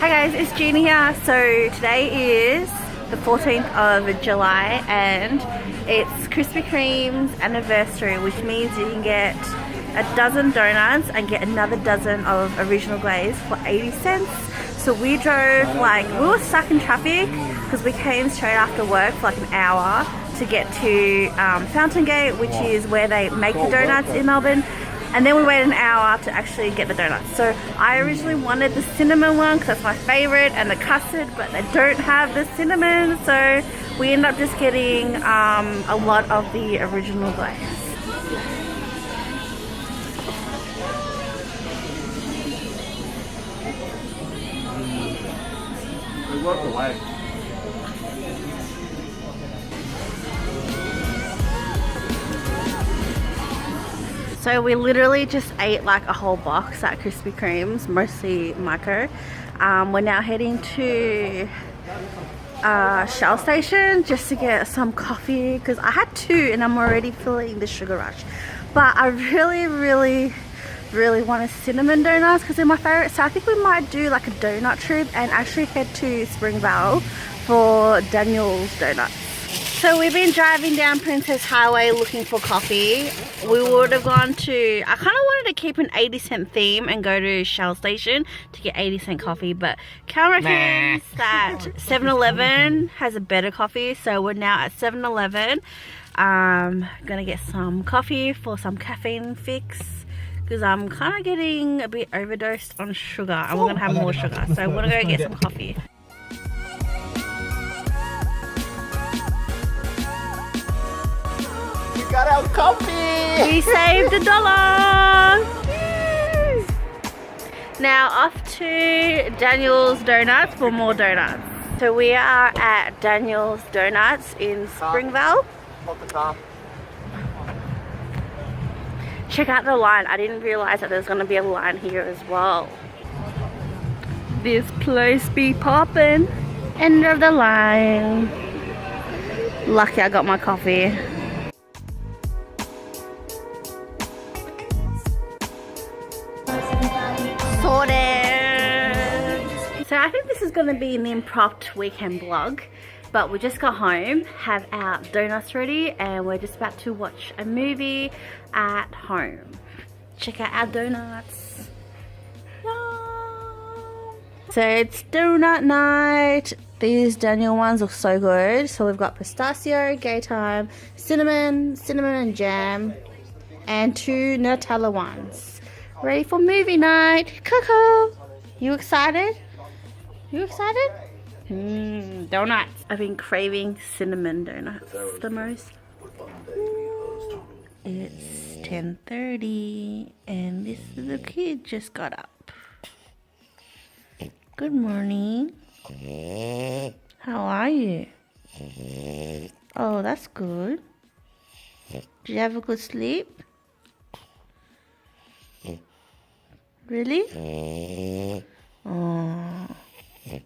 Hi guys, it's Jeannie here. So today is the 14th of July and it's Krispy Kreme's anniversary, which means you can get a dozen donuts and get another dozen of original glaze for 80 cents. So we drove, we were stuck in traffic because we came straight after work for like an hour to get to Fountain Gate, which is where they make the donuts in Melbourne. And then we waited an hour to actually get the donuts. So I originally wanted the cinnamon one because that's my favorite, and the custard, but they don't have the cinnamon. So we ended up just getting a lot of the original glaze. We walked away. So we literally just ate like a whole box at Krispy Kreme's, mostly Micro. We're now heading to Shell Station just to get some coffee because I had two and I'm already feeling the sugar rush. But I really want a cinnamon donuts because they're my favorite. So I think we might do like a donut trip and actually head to Springvale for Daniel's Donuts. So we've been driving down Princess Highway looking for coffee. We would have gone to, I kind of wanted to keep an 80-cent theme and go to Shell Station to get 80-cent coffee, but Cal reckons that 7-Eleven has a better coffee, so we're now at 7-Eleven. Gonna get some coffee for some caffeine fix because I'm kind of getting a bit overdosed on sugar and we're gonna have more sugar, so we're gonna go get some coffee. Got our coffee! We saved $1! Now off to Daniel's Donuts for more donuts. So we are at Daniel's Donuts in Springvale. Check out the line. I didn't realize that there's going to be a line here as well. This place be poppin'. End of the line. Lucky I got my coffee. Sorted. So I think this is going to be an impromptu weekend vlog, but we just got home, have our donuts ready, and we're just about to watch a movie at home. Check out our donuts. Yum. So it's donut night. These Daniel ones look so good. So we've got pistachio, gay time, cinnamon and jam, and 2 Nutella ones. Ready for movie night. Coco, you excited? You excited? Donuts. I've been craving cinnamon donuts the most. It's 10:30 and this little kid just got up. Good morning. How are you? Oh, that's good. Did you have a good sleep? Really? Oh,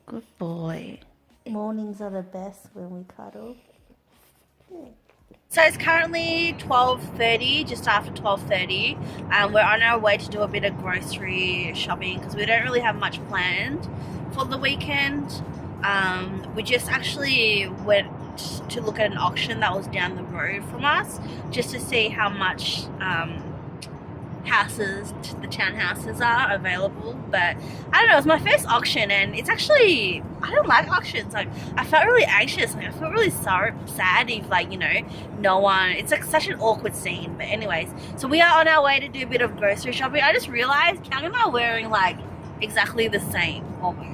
good boy. Mornings are the best when we cuddle. So it's currently 12:30, just after 12:30. We're on our way to do a bit of grocery shopping because we don't really have much planned for the weekend. We just actually went to look at an auction that was down the road from us just to see how much the townhouses are available. But I don't know, it's my first auction and it's actually, I don't like auctions. Like, I felt really anxious, I felt really sad if no one, it's like such an awkward scene. But anyways, so we are on our way to do a bit of grocery shopping. I just realized Kang and I are wearing like exactly the same almost.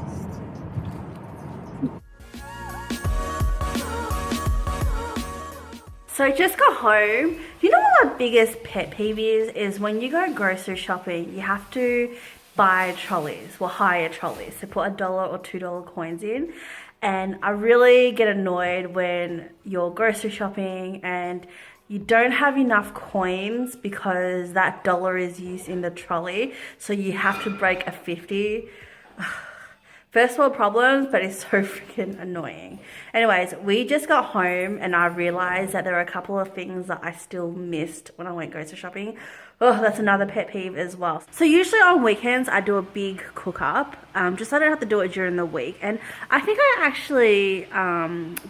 So I just got home. You know what my biggest pet peeve is when you go grocery shopping, you have to buy trolleys, hire trolleys. So put $1 or $2 coins in. And I really get annoyed when you're grocery shopping and you don't have enough coins because that $1 is used in the trolley. So you have to break a 50. First world problems, but it's so freaking annoying. Anyways, we just got home and I realized that there are a couple of things that I still missed when I went grocery shopping. Oh, that's another pet peeve as well. So usually on weekends I do a big cook up, just so I don't have to do it during the week. And I think I actually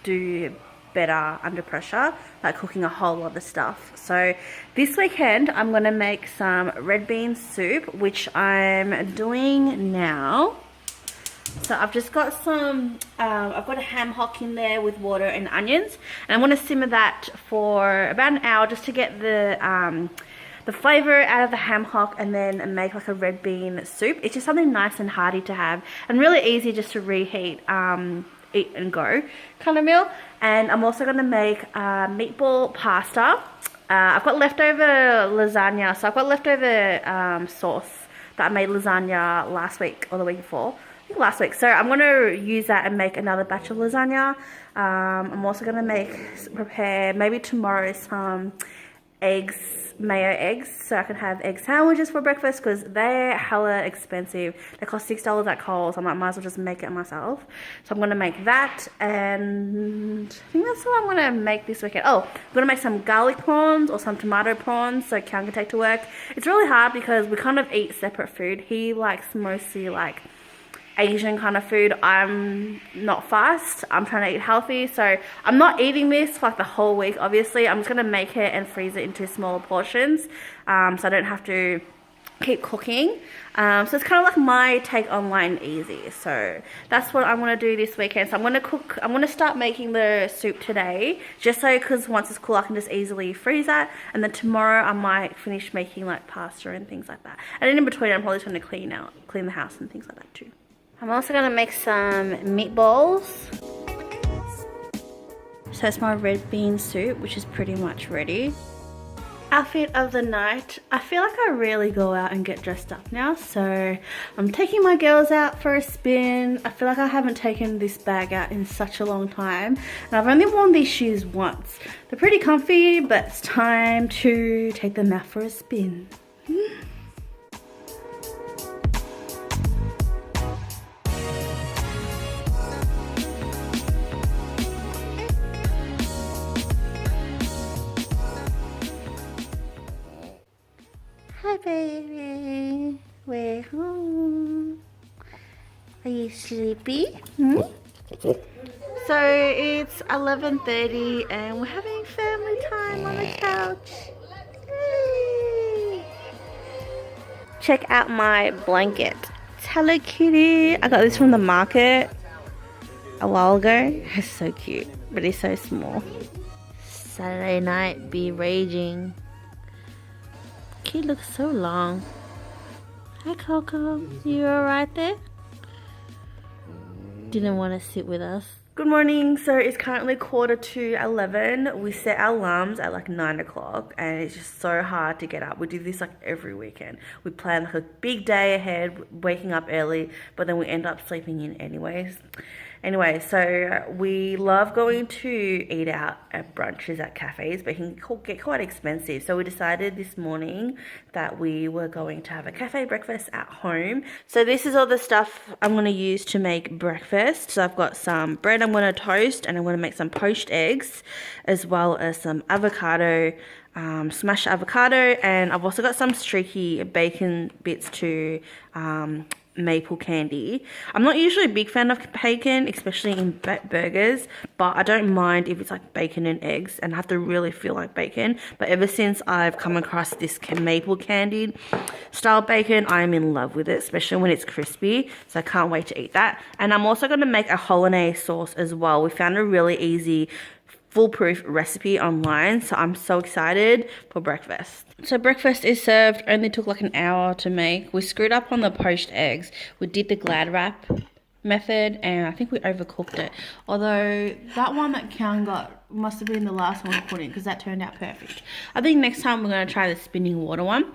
do better under pressure, like cooking a whole lot of stuff. So this weekend I'm gonna make some red bean soup, which I'm doing now. So I've just got some, I've got a ham hock in there with water and onions, and I'm gonna simmer that for about an hour just to get the flavor out of the ham hock, and then make like a red bean soup. It's just something nice and hearty to have, and really easy just to reheat, eat and go kind of meal. And I'm also gonna make meatball pasta. I've got leftover lasagna, so I've got leftover sauce that I made lasagna last week or the week before. I think last week. So I'm gonna use that and make another batch of lasagna. I'm also gonna prepare maybe tomorrow some mayo eggs, so I can have egg sandwiches for breakfast, because they're hella expensive. They cost $6 at Coles. I'm like, might as well just make it myself. So I'm gonna make that, and I think that's all I'm gonna make this weekend. Oh, I'm gonna make some garlic prawns or some tomato prawns so Kian can take to work. It's really hard because we kind of eat separate food. He likes mostly like Asian kind of food. I'm not fast. I'm trying to eat healthy, so I'm not eating this for like the whole week. Obviously, I'm just gonna make it and freeze it into smaller portions, so I don't have to keep cooking. So it's kind of like my take on light and easy. So that's what I'm gonna do this weekend. So I'm gonna start making the soup today, just so, because once it's cool I can just easily freeze that, and then tomorrow I might finish making like pasta and things like that. And then in between I'm probably just gonna clean the house and things like that too. I'm also gonna make some meatballs. So it's my red bean soup, which is pretty much ready. Outfit of the night. I feel like I rarely go out and get dressed up now, so I'm taking my girls out for a spin. I feel like I haven't taken this bag out in such a long time, and I've only worn these shoes once. They're pretty comfy, but it's time to take them out for a spin. Hi baby, we're home. Are you sleepy? So it's 11:30 and we're having family time on the couch. Yay. Check out my blanket. It's Hello Kitty. I got this from the market a while ago. It's so cute, but it's so small. Saturday night be raging. Kid looks so long. Hi Coco, you alright there? Didn't want to sit with us. Good morning. So it's currently 11:45. We set our alarms at like 9 o'clock, and it's just so hard to get up. We do this like every weekend. We plan like a big day ahead, waking up early, but then we end up sleeping in anyways. Anyway, so we love going to eat out at brunches at cafes, but it can get quite expensive. So we decided this morning that we were going to have a cafe breakfast at home. So this is all the stuff I'm going to use to make breakfast. So I've got some bread I'm going to toast, and I'm going to make some poached eggs, as well as some avocado, smashed avocado, and I've also got some streaky bacon bits to maple candy. I'm not usually a big fan of bacon, especially in burgers, but I don't mind if it's like bacon and eggs and I have to really feel like bacon. But ever since I've come across this maple candied style bacon, I am in love with it, especially when it's crispy. So I can't wait to eat that. And I'm also going to make a hollandaise sauce as well. We found a really easy foolproof recipe online, so I'm so excited for breakfast. So breakfast is served. Only took like an hour to make. We screwed up on the poached eggs. We did the Glad wrap method, and I think we overcooked it, although that one that Kian got must have been the last one to put in, because that turned out perfect. I think next time we're going to try the spinning water one.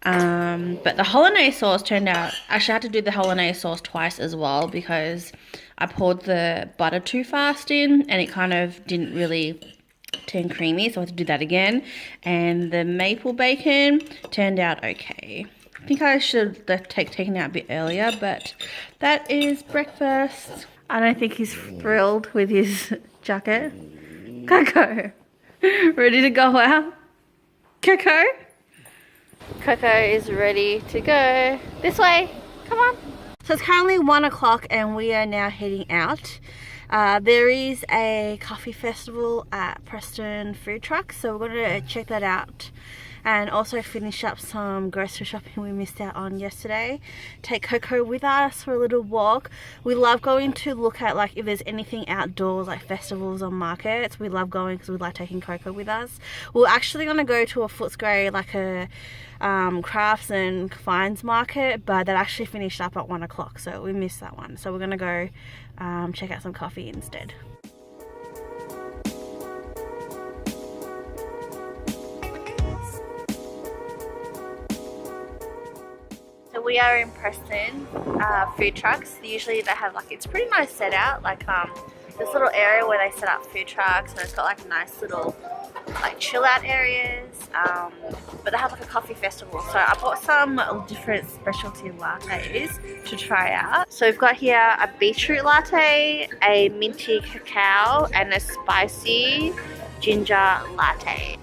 But the hollandaise sauce turned out, actually I had to do the hollandaise sauce twice as well, because I poured the butter too fast in and it kind of didn't really turn creamy, so I had to do that again. And the maple bacon turned out okay. I think I should have taken it out a bit earlier, but that is breakfast. I don't think he's thrilled with his jacket. Coco, ready to go out? Coco? Coco is ready to go. This way, come on. So it's currently 1 o'clock and we are now heading out. There is a coffee festival at Preston Food Truck, so we're going to check that out and also finish up some grocery shopping we missed out on yesterday. Take Coco with us for a little walk. We love going to look at like if there's anything outdoors like festivals or markets. We love going because we like taking Coco with us. We're actually going to go to a Footscray, like a crafts and finds market, but that actually finished up at 1 o'clock, so we missed that one. So we're going to go check out some coffee instead. So we are in Preston food trucks. Usually they have like, it's pretty nice set out, like this little area where they set up food trucks, and it's got like nice little like chill out areas, but they have like a coffee festival. So I bought some different specialty lattes to try out. So we've got here a beetroot latte, a minty cacao, and a spicy ginger latte.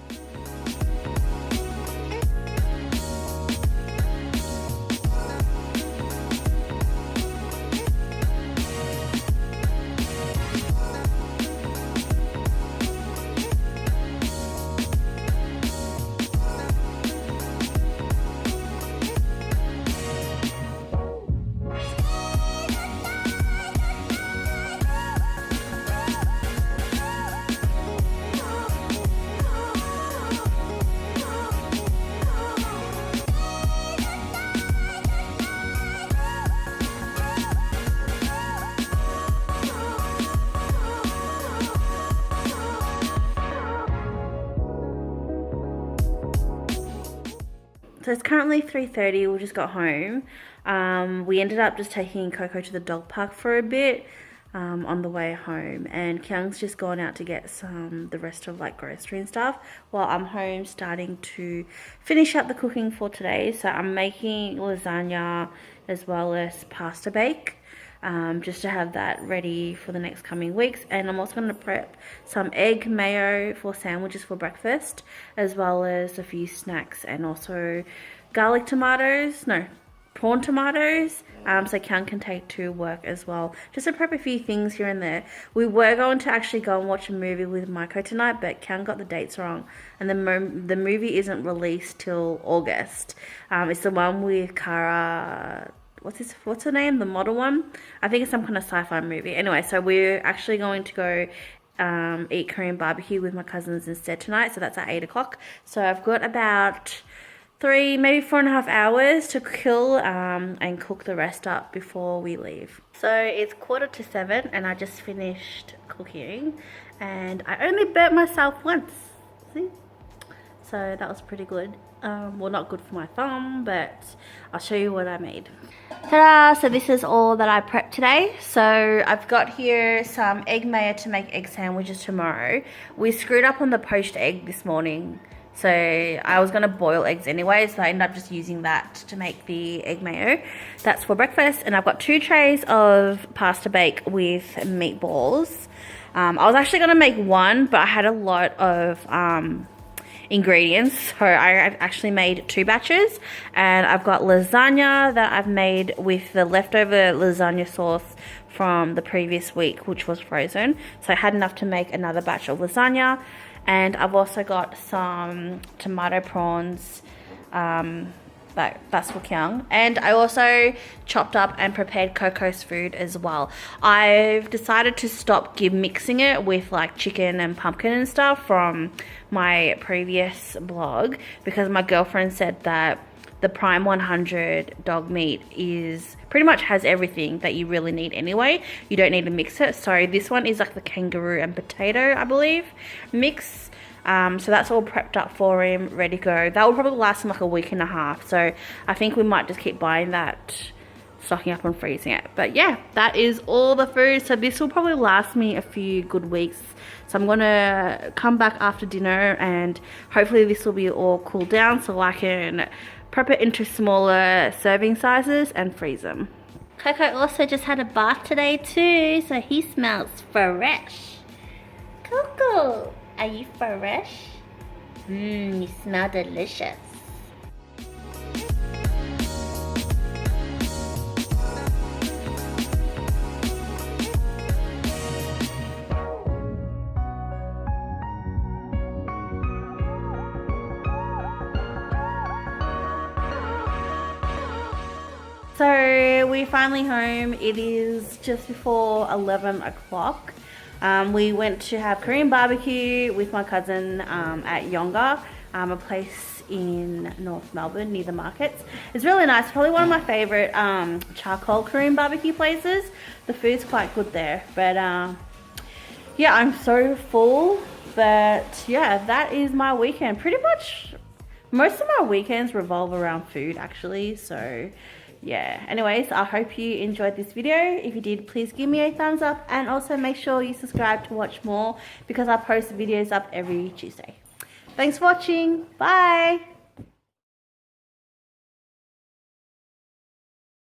So it's currently 3:30, we just got home. We ended up just taking Coco to the dog park for a bit on the way home, and Kyung's just gone out to get the rest of like grocery and stuff, while I'm home starting to finish up the cooking for today. So I'm making lasagna as well as pasta bake. Just to have that ready for the next coming weeks. And I'm also going to prep some egg mayo for sandwiches for breakfast, as well as a few snacks, and also garlic tomatoes, no, prawn tomatoes, so Kyung can take to work as well. Just to prep a few things here and there. We were going to actually go and watch a movie with Maiko tonight, but Kyung got the dates wrong, and the movie isn't released till August. It's the one with Kara, what's her name, the model one? I think it's some kind of sci-fi movie. Anyway, so we're actually going to go eat Korean barbecue with my cousins instead tonight, so that's at 8 o'clock. So I've got about 3, maybe 4.5 hours to kill and cook the rest up before we leave. So it's 6:45 and I just finished cooking, and I only burnt myself once, see? So that was pretty good. Well, not good for my thumb, but I'll show you what I made. Ta-da! So this is all that I prepped today. So I've got here some egg mayo to make egg sandwiches tomorrow. We screwed up on the poached egg this morning, so I was going to boil eggs anyway, so I ended up just using that to make the egg mayo. That's for breakfast. And I've got 2 trays of pasta bake with meatballs. I was actually going to make 1, but I had a lot of ingredients, so I actually made 2 batches, and I've got lasagna that I've made with the leftover lasagna sauce from the previous week, which was frozen, so I had enough to make another batch of lasagna. And I've also got some tomato prawns, that's for Kyung, and I also chopped up and prepared Coco's food as well. I've decided to stop mixing it with like chicken and pumpkin and stuff from my previous blog, because my girlfriend said that the Prime 100 dog meat is pretty much has everything that you really need anyway. You don't need to mix it. So this one is like the kangaroo and potato, I believe, mix. So that's all prepped up for him, ready to go. That will probably last him like a week and a half. So I think we might just keep buying that, stocking up and freezing it. But yeah, that is all the food. So this will probably last me a few good weeks. So I'm gonna come back after dinner, and hopefully this will be all cooled down so I can prep it into smaller serving sizes and freeze them. Coco also just had a bath today too, so he smells fresh. Coco, are you fresh? You smell delicious. So we're finally home. It is just before 11 o'clock. We went to have Korean barbecue with my cousin at Yonga, a place in North Melbourne near the markets. It's really nice. Probably one of my favorite charcoal Korean barbecue places. The food's quite good there. But yeah, I'm so full. But yeah, that is my weekend. Pretty much most of my weekends revolve around food actually. So yeah, anyways, I hope you enjoyed this video. If you did, please give me a thumbs up, and also make sure you subscribe to watch more because I post videos up every Tuesday. Thanks for watching. Bye.